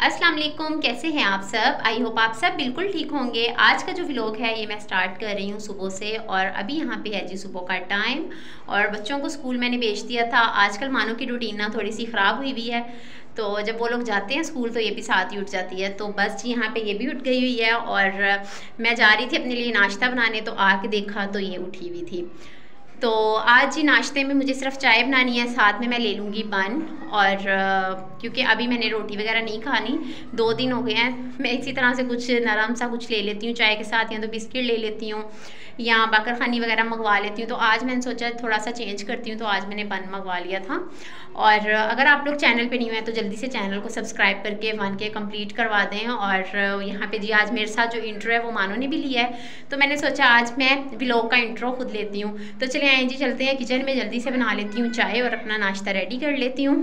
अस्सलाम वालेकुम, कैसे हैं आप सब। आई होप आप सब बिल्कुल ठीक होंगे। आज का जो व्लॉग है ये मैं स्टार्ट कर रही हूँ सुबह से, और अभी यहाँ पे है जी सुबह का टाइम, और बच्चों को स्कूल मैंने भेज दिया था। आजकल मानो की रूटीन ना थोड़ी सी ख़राब हुई हुई है, तो जब वो लोग जाते हैं स्कूल तो ये भी साथ ही उठ जाती है। तो बस जी यहाँ पे ये भी उठ गई हुई है, और मैं जा रही थी अपने लिए नाश्ता बनाने, तो आके देखा तो ये उठी हुई थी। तो आज जी नाश्ते में मुझे सिर्फ चाय बनानी है, साथ में मैं ले लूँगी बन। और क्योंकि अभी मैंने रोटी वगैरह नहीं खानी, 2 दिन हो गए हैं। मैं इसी तरह से कुछ नरम सा कुछ ले लेती हूँ चाय के साथ, या तो बिस्किट ले लेती हूँ या बाकर खानी वगैरह मंगवा लेती हूँ। तो आज मैंने सोचा थोड़ा सा चेंज करती हूँ, तो आज मैंने बन मंगवा लिया था। और अगर आप लोग चैनल पे नहीं हुए हैं तो जल्दी से चैनल को सब्सक्राइब करके 1K कंप्लीट करवा दें। और यहाँ पे जी आज मेरे साथ जो इंट्रो है वो मानो ने भी लिया है, तो मैंने सोचा आज मैं व्लॉग का इंट्रो खुद लेती हूँ। तो चलिए आए जी, चलते हैं किचन में, जल्दी से बना लेती हूँ चाय और अपना नाश्ता रेडी कर लेती हूँ।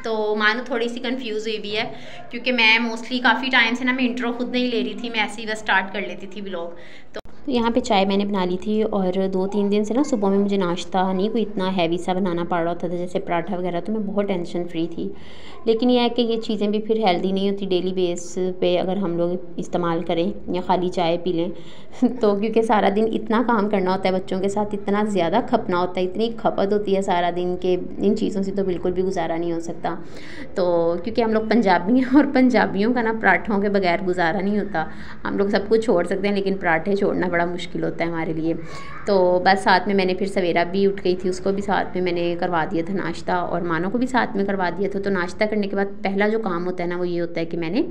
तो मानो थोड़ी सी कंफ्यूज हुई भी है, क्योंकि मैं मोस्टली काफ़ी टाइम से ना मैं इंट्रो खुद नहीं ले रही थी, मैं ऐसे ही बस स्टार्ट कर लेती थी व्लॉग। तो यहाँ पे चाय मैंने बना ली थी, और 2-3 दिन से ना सुबह में मुझे नाश्ता नहीं कोई इतना हैवी सा बनाना पड़ रहा था, जैसे पराठा वगैरह, तो मैं बहुत टेंशन फ्री थी। लेकिन यह है कि ये चीज़ें भी फिर हेल्दी नहीं होती डेली बेस पे अगर हम लोग इस्तेमाल करें या खाली चाय पी लें तो क्योंकि सारा दिन इतना काम करना होता है बच्चों के साथ, इतना ज़्यादा खपना होता है, इतनी खपत होती है सारा दिन के, इन चीज़ों से तो बिल्कुल भी गुजारा नहीं हो सकता। तो क्योंकि हम लोग पंजाबी हैं, और पंजाबियों का ना पराठों के बगैर गुजारा नहीं होता। हम लोग सब कुछ छोड़ सकते हैं, लेकिन पराठे छोड़ना बड़ा मुश्किल होता है हमारे लिए। तो बस साथ में मैंने फिर सवेरा भी उठ गई थी, उसको भी साथ में मैंने करवा दिया था नाश्ता, और मानो को भी साथ में करवा दिया था। तो नाश्ता करने के बाद पहला जो काम होता है ना वो ये होता है कि मैंने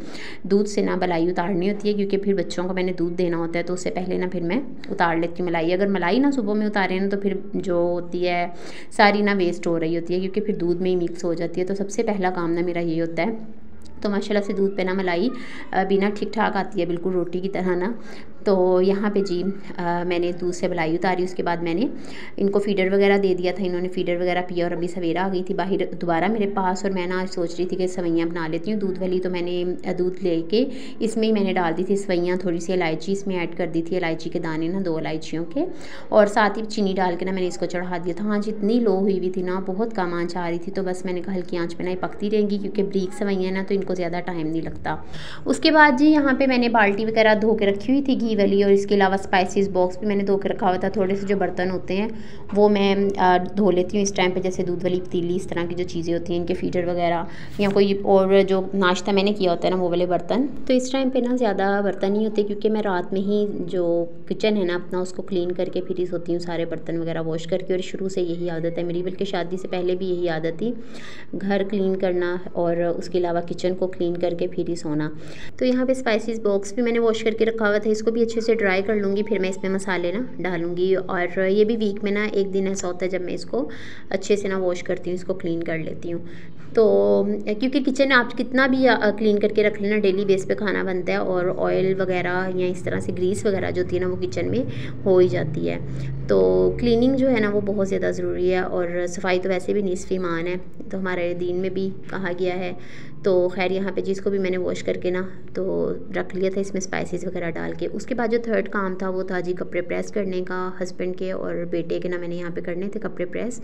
दूध से ना मलाई उतारनी होती है, क्योंकि फिर बच्चों को मैंने दूध देना होता है। तो उससे पहले ना फिर मैं उतार लेती हूँ मलाई। अगर मलाई ना सुबह में उतारे ना तो फिर जो होती है सारी ना वेस्ट हो रही होती है, क्योंकि फिर दूध में ही मिक्स हो जाती है। तो सबसे पहला काम ना मेरा ये होता है। तो माशाल्लाह से दूध पे ना मलाई बिना ठीक ठाक आती है, बिल्कुल रोटी की तरह ना। तो यहाँ पे जी मैंने दूध से मलाई उतारी, उसके बाद मैंने इनको फीडर वगैरह दे दिया था। इन्होंने फीडर वगैरह पिया, और अभी सवेरा आ गई थी बाहर दोबारा मेरे पास, और मैं ना आज सोच रही थी कि सवैयाँ बना लेती हूँ दूध वाली। तो मैंने दूध लेके इसमें ही मैंने डाल दी थी सवैयाँ, थोड़ी सी इलायची इसमें ऐड कर दी थी, इलायची के दाने ना 2 इलायचियों के, और साथ ही चीनी डाल के ना मैंने इसको चढ़ा दिया था। हाँ जितनी लो हुई हुई थी ना, बहुत कम आँच आ रही थी, तो बस मैंने कहा हल्की आँच पे ना ये पकती रहेंगी, क्योंकि ब्रीक सवैयाँ ना तो इनको ज़्यादा टाइम नहीं लगता। उसके बाद जी यहाँ पे मैंने बाल्टी वगैरह धो के रखी हुई थी घी वाली, और इसके अलावा स्पाइसेस बॉक्स भी मैंने धो के रखा हुआ था। थोड़े से जो बर्तन होते हैं वो मैं धो लेती हूँ इस टाइम पे, जैसे दूध वाली पतीली, इस तरह की जो चीज़ें होती हैं, इनके फीडर वगैरह, या कोई और जो नाश्ता मैंने किया होता है ना वो वाले बर्तन। तो इस टाइम पे ना ज़्यादा बर्तन नहीं होते, क्योंकि मैं रात में ही जो किचन है ना अपना उसको क्लीन करके फिर ही सोती हूँ, सारे बर्तन वगैरह वॉश करके। और शुरू से यही आदत है मेरी, बल्कि शादी से पहले भी यही आदत थी, घर क्लीन करना और उसके अलावा किचन को क्लीन करके फिर ही सोना। तो यहाँ पे स्पाइसेस बॉक्स भी मैंने वॉश करके रखा हुआ था, इसको भी अच्छे से ड्राई कर लूँगी, फिर मैं इसमें मसाले ना डालूँगी। और ये भी वीक में ना एक दिन ऐसा होता है जब मैं इसको अच्छे से ना वॉश करती हूँ, इसको क्लीन कर लेती हूँ। तो क्योंकि किचन आप कितना भी क्लीन करके रख लेना, डेली बेस पे खाना बनता है, और ऑयल वगैरह या इस तरह से ग्रीस वगैरह जो होती है ना वो किचन में हो ही जाती है। तो क्लीनिंग जो है ना वो बहुत ज़्यादा ज़रूरी है, और सफाई तो वैसे भी निस्फ़ ईमान है, तो हमारे दीन में भी कहा गया है। तो खैर यहाँ पे जिसको भी मैंने वॉश करके ना तो रख लिया था इसमें स्पाइसेस वगैरह डाल के। उसके बाद जो थर्ड काम था वो था जी कपड़े प्रेस करने का, हस्बैंड के और बेटे के ना मैंने यहाँ पे करने थे कपड़े प्रेस।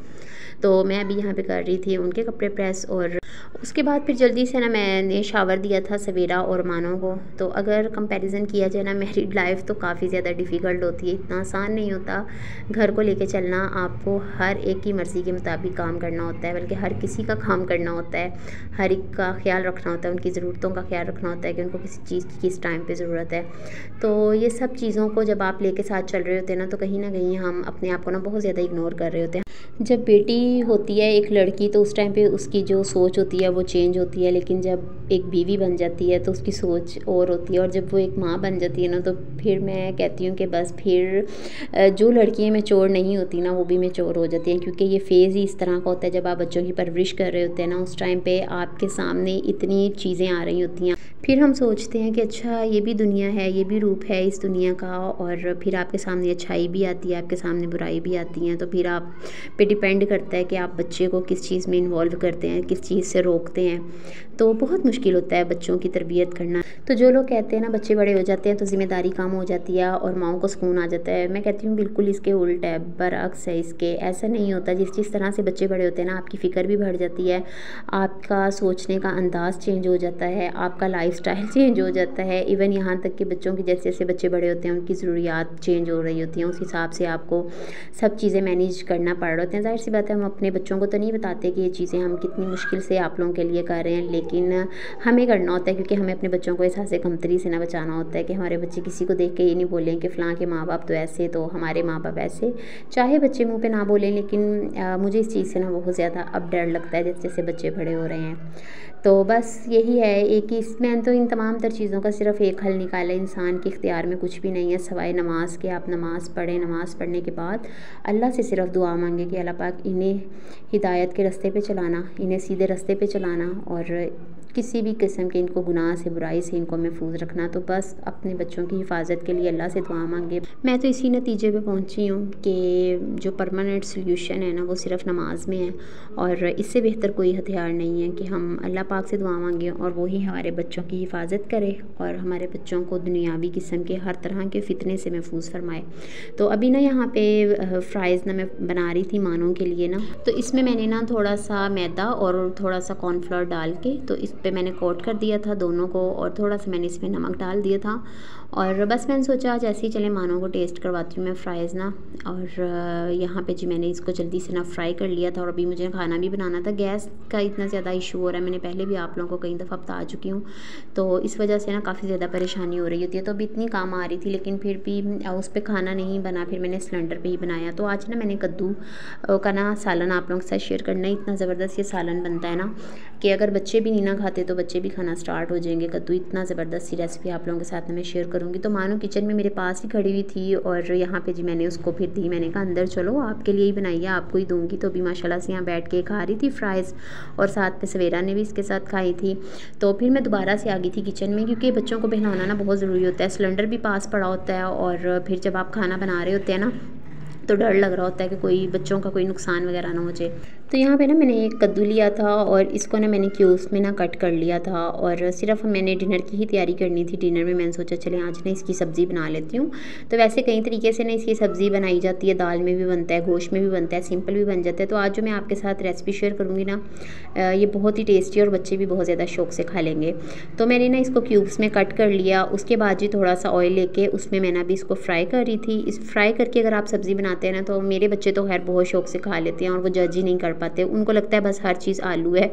तो मैं अभी यहाँ पे कर रही थी उनके कपड़े प्रेस, और उसके बाद फिर जल्दी से ना मैंने शावर दिया था सवेरा और मानो को। तो अगर कंपैरिजन किया जाए ना, मैरिड लाइफ तो काफ़ी ज़्यादा डिफ़िकल्ट होती है, इतना आसान नहीं होता घर को लेके चलना। आपको हर एक की मर्ज़ी के मुताबिक काम करना होता है, बल्कि हर किसी का काम करना होता है, हर एक का ख्याल रखना होता है, उनकी ज़रूरतों का ख्याल रखना होता है कि उनको किसी चीज़ की किस टाइम पे ज़रूरत है। तो ये सब चीज़ों को जब आप लेके साथ चल रहे होते हैं ना, तो कहीं ना कहीं हम अपने आप को ना बहुत ज़्यादा इग्नोर कर रहे होते हैं। जब बेटी होती है एक लड़की तो उस टाइम पे उसकी जो सोच होती है वो चेंज होती है, लेकिन जब एक बीवी बन जाती है तो उसकी सोच और होती है, और जब वो एक माँ बन जाती है ना तो फिर मैं कहती हूँ कि बस फिर जो लड़कियाँ मैच्योर नहीं होती ना वो भी मैच्योर हो जाती हैं, क्योंकि ये फ़ेज़ ही इस तरह का होता है जब आप बच्चों की परवरिश कर रहे होते हैं ना, उस टाइम पे आपके सामने इतनी चीज़ें आ रही होती हैं, फिर हम सोचते हैं कि अच्छा ये भी दुनिया है, ये भी रूप है इस दुनिया का, और फिर आपके सामने अच्छाई भी आती है, आपके सामने बुराई भी आती हैं। तो फिर आप पे डिपेंड करता है कि आप बच्चे को किस चीज़ में इन्वॉल्व करते हैं, किस चीज़ से रोकते हैं। तो बहुत मुश्किल होता है बच्चों की तरबियत करना। तो जो लोग कहते हैं ना बच्चे बड़े हो जाते हैं तो ज़िम्मेदारी कम हो जाती है और माँओं को सुकून आ जाता है, मैं कहती हूँ बिल्कुल इसके उल्ट है, बरअक्स है इसके। ऐसा नहीं होता। जिस तरह से बच्चे बड़े होते हैं ना, आपकी फ़िक्र भी बढ़ जाती है, आपका सोचने का अंदाज़ चेंज हो जाता है, आपका लाइफ़स्टाइल चेंज हो जाता है। इवन यहाँ तक कि बच्चों की जैसे जैसे बच्चे बड़े होते हैं उनकी ज़रूरियात चेंज हो रही होती हैं, उस हिसाब से आपको सब चीज़ें मैनेज करना पड़ रहे होते हैं। ज़ाहिर सी बात है, हम अपने बच्चों को तो नहीं बताते कि ये चीज़ें हम कितनी मुश्किल से आप लोगों के लिए कर रहे हैं, लेकिन हमें करना होता है क्योंकि हमें अपने बच्चों को एहसास कमतरी से ना बचाना होता है कि हमारे बच्चे किसी को देख के ये नहीं बोलें कि फ़लाँ के माँ बाप तो ऐसे, तो हमारे माँ बाप ऐसे। चाहे बच्चे मुँह पे ना बोलें, लेकिन मुझे इस चीज़ से ना बहुत ज़्यादा अब डर लगता है जैसे जैसे बच्चे बड़े हो रहे हैं। तो बस यही है एक ही, मैंने तो इन तमाम तर चीज़ों का सिर्फ एक हल निकाला है, इंसान के इख्तियार में कुछ भी नहीं है सिवाय नमाज़ के। आप नमाज़ पढ़ें, नमाज़ पढ़ने के बाद अल्लाह से सिर्फ दुआ मांगे कि अल्लाह पाक इन्हें हिदायत के रास्ते पे चलाना, इन्हें सीधे रास्ते पे चलाना और किसी भी किस्म के इनको गुनाह से, बुराई से इनको महफूज रखना। तो बस अपने बच्चों की हिफाजत के लिए अल्लाह से दुआ मांगे। मैं तो इसी नतीजे पे पहुंची हूँ कि जो परमानेंट सोल्यूशन है ना वो सिर्फ नमाज में है और इससे बेहतर कोई हथियार नहीं है कि हम अल्लाह पाक से दुआ मांगें और वही हमारे बच्चों की हिफाजत करे और हमारे बच्चों को दुनियावी किस्म के हर तरह के फ़ितने से महफूज फरमाए। तो अभी ना यहाँ पे फ्राइज़ ना मैं बना रही थी मानों के लिए ना, तो इसमें मैंने ना थोड़ा सा मैदा और थोड़ा सा कॉर्नफ्लोर डाल के तो इस पे मैंने कोट कर दिया था दोनों को और थोड़ा सा मैंने इसमें नमक डाल दिया था और बस मैंने सोचा आज ऐसे ही चले मानों को टेस्ट करवाती हूँ मैं फ्राइज़ ना। और यहाँ पे जी मैंने इसको जल्दी से ना फ्राई कर लिया था और अभी मुझे खाना भी बनाना था। गैस का इतना ज़्यादा इशू हो रहा है, मैंने पहले भी आप लोगों को कई दफ़ा बता चुकी हूँ, तो इस वजह से ना काफ़ी ज़्यादा परेशानी हो रही होती है। तो अभी इतनी काम आ रही थी लेकिन फिर भी उस पर खाना नहीं बना, फिर मैंने सिलेंडर पर ही बनाया। तो आज ना मैंने कद्दू का ना सालन आप लोगों के साथ शेयर करना है। इतना ज़बरदस्त ये सालन बनता है ना कि अगर बच्चे भी नहीं ना खाते तो बच्चे भी खाना स्टार्ट हो जाएंगे। कद्दू इतना ज़बरदस्त सी रेसिपी आप लोगों के साथ मैं शेयर करूँगी। तो मानो किचन में मेरे पास ही खड़ी हुई थी और यहाँ पे जी मैंने उसको फिर दी, मैंने कहा अंदर चलो आपके लिए ही बनाई है, आपको ही दूँगी। तो अभी माशाल्लाह से यहाँ बैठ के खा रही थी फ्राइज़ और साथ में सवेरा ने भी इसके साथ खाई थी। तो फिर मैं दोबारा से आ गई थी किचन में क्योंकि बच्चों को बहलाना ना बहुत ज़रूरी होता है। सिलेंडर भी पास पड़ा होता है और फिर जब आप खाना बना रहे होते हैं ना तो डर लग रहा होता है कि कोई बच्चों का कोई नुकसान वगैरह ना हो जाए। तो यहाँ पे ना मैंने एक कद्दू लिया था और इसको ना मैंने क्यूब्स में ना कट कर लिया था और सिर्फ मैंने डिनर की ही तैयारी करनी थी। डिनर में मैंने सोचा चले आज ना इसकी सब्ज़ी बना लेती हूँ। तो वैसे कई तरीके से ना इसकी सब्ज़ी बनाई जाती है, दाल में भी बनता है, गोश्त में भी बनता है, सिंपल भी बन जाता है। तो आज जो मैं आपके साथ रेसिपी शेयर करूँगी ना ये बहुत ही टेस्टी और बच्चे भी बहुत ज़्यादा शौक से खा लेंगे। तो मैंने ना इसको क्यूब्स में कट कर लिया। उसके बाद जी थोड़ा सा ऑयल लेके उसमें मैंने अभी इसको फ्राई कर रही थी। इस फ्राई करके अगर आप सब्ज़ी बनाते हैं ना तो मेरे बच्चे तो खैर बहुत शौक से खा लेते हैं और वो जज ही नहीं कर पाते, उनको लगता है बस हर चीज़ आलू है।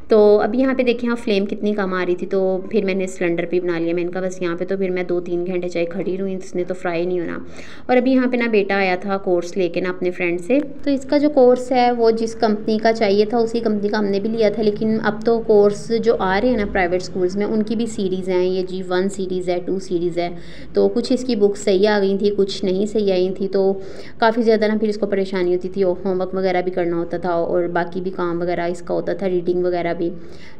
तो अभी यहाँ पे देखें, यहाँ फ्लेम कितनी कम आ रही थी तो फिर मैंने सिलेंडर पे बना लिया। मैंने कहा बस यहाँ पे तो फिर मैं 2-3 घंटे चाहे खड़ी रही, इसने तो फ्राई नहीं होना। और अभी यहाँ पे ना बेटा आया था कोर्स लेके ना अपने फ्रेंड से, तो इसका जो कोर्स है वो जिस कंपनी का चाहिए था उसी कंपनी का हमने भी लिया था। लेकिन अब तो कोर्स जो आ रहे हैं ना प्राइवेट स्कूल्स में उनकी भी सीरीज़ हैं, ये जी 1 सीरीज़ है, 2 सीरीज़ है। तो कुछ इसकी बुक्स सही आ गई थी, कुछ नहीं सही आई थी, तो काफ़ी ज़्यादा ना फिर इसको परेशानी होती थी और होमवर्क वगैरह भी करना होता था और बाकी भी काम वगैरह इसका होता था, रीडिंग वगैरह भी।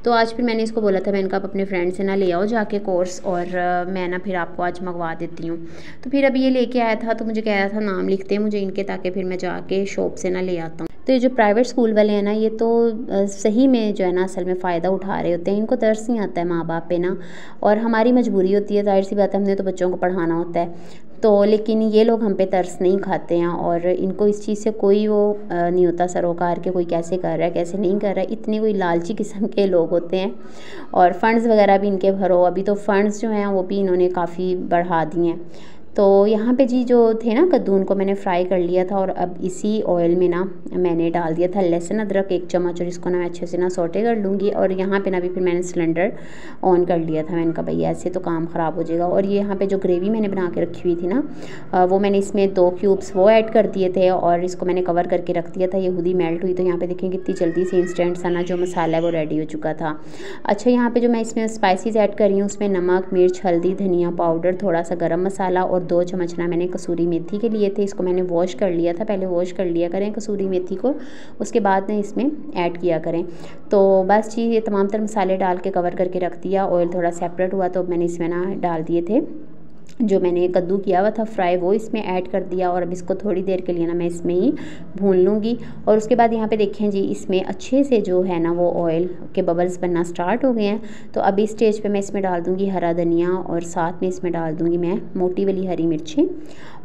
तो आज फिर मैंने इसको बोला था, मैंने कहा आप अपने फ्रेंड से ना ले आओ जाके कोर्स और मैं ना फिर आपको आज मंगवा देती हूँ। तो फिर अभी ये लेके आया था तो मुझे कह रहा था नाम लिखते हैं मुझे इनके ताकि फिर मैं जाके शॉप से ना ले आता हूँ। तो ये जो प्राइवेट स्कूल वाले हैं ना ये तो सही में जो है ना असल में फ़ायदा उठा रहे होते हैं, इनको तरस नहीं आता है माँ बाप पे ना, और हमारी मजबूरी होती है, जाहिर सी बात है हमने तो बच्चों को पढ़ाना होता है। तो लेकिन ये लोग हम पे तरस नहीं खाते हैं और इनको इस चीज़ से कोई वो नहीं होता सरोकार के कोई कैसे कर रहा है कैसे नहीं कर रहा है, इतने कोई लालची किस्म के लोग होते हैं। और फंड्स वगैरह भी इनके भरो, अभी तो फंड्स जो हैं वो भी इन्होंने काफ़ी बढ़ा दिए हैं। तो यहाँ पे जी जो थे ना कद्दू उनको मैंने फ्राई कर लिया था और अब इसी ऑयल में ना मैंने डाल दिया था लहसुन अदरक 1 चम्मच और इसको ना मैं अच्छे से ना सौटे कर लूँगी। और यहाँ पे ना भी फिर मैंने सिलेंडर ऑन कर लिया था, मैंने कहा भाई ऐसे तो काम ख़राब हो जाएगा। और ये यहाँ पे जो ग्रेवी मैंने बना के रखी हुई थी ना वो मैंने इसमें 2 क्यूब्स वो ऐड कर दिए थे और इसको मैंने कवर करके रख दिया था। ये खुद ही मेल्ट हुई, तो यहाँ पर देखें कितनी जल्दी से इंस्टेंट सा ना जो मसाला है वो रेडी हो चुका था। अच्छा, यहाँ पर जो मैं इसमें स्पाइसीज़ ऐड कर रही हूँ उसमें नमक, मिर्च, हल्दी, धनिया पाउडर, थोड़ा सा गर्म मसाला और 2 चम्मच ना मैंने कसूरी मेथी के लिए थे। इसको मैंने वॉश कर लिया था, पहले वॉश कर लिया करें कसूरी मेथी को, उसके बाद ना इसमें ऐड किया करें। तो बस जी ये तमाम तर मसाले डाल के कवर करके रख दिया। ऑयल थोड़ा सेपरेट हुआ तो मैंने इसमें ना डाल दिए थे जो मैंने कद्दू किया हुआ था फ्राई वो इसमें ऐड कर दिया और अब इसको थोड़ी देर के लिए ना मैं इसमें ही भून लूँगी। और उसके बाद यहाँ पे देखें जी इसमें अच्छे से जो है ना वो ऑयल के बबल्स बनना स्टार्ट हो गए हैं। तो अब इस स्टेज पे मैं इसमें डाल दूँगी हरा धनिया और साथ में इसमें डाल दूँगी मैं मोटी वाली हरी मिर्ची।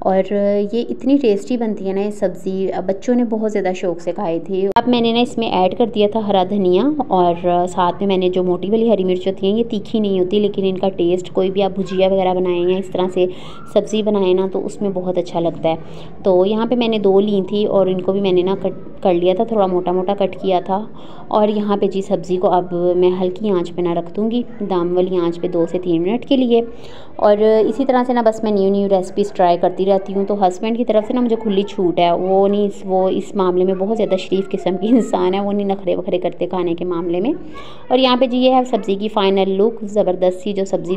और ये इतनी टेस्टी बनती है ना ये सब्ज़ी, बच्चों ने बहुत ज़्यादा शौक़ से खाई थी। अब मैंने ना इसमें ऐड कर दिया था हरा धनिया और साथ में मैंने जो मोटी वाली हरी मिर्च होती हैं ये तीखी नहीं होती, लेकिन इनका टेस्ट कोई भी आप भुजिया वगैरह बनाएं या इस तरह से सब्ज़ी बनाएं ना तो उसमें बहुत अच्छा लगता है। तो यहाँ पे मैंने 2 ली थी और इनको भी मैंने ना कट कर लिया था, थोड़ा मोटा मोटा कट किया था। और यहाँ पे जी सब्ज़ी को अब मैं हल्की आंच पे ना रख दूँगी, दाम वाली आंच पे 2 से 3 मिनट के लिए। और इसी तरह से ना बस मैं न्यू रेसिपीज़ ट्राई करती रहती हूँ। तो हस्बैंड की तरफ से ना मुझे खुली छूट है, वो इस मामले में बहुत ज़्यादा शरीफ किस्म की इंसान है, वो नहीं नखरे वखरे करते खाने के मामले में। और यहाँ पे जी ये है सब्ज़ी की फ़ाइनल लुक, ज़बरदस्त सी जो सब्ज़ी थी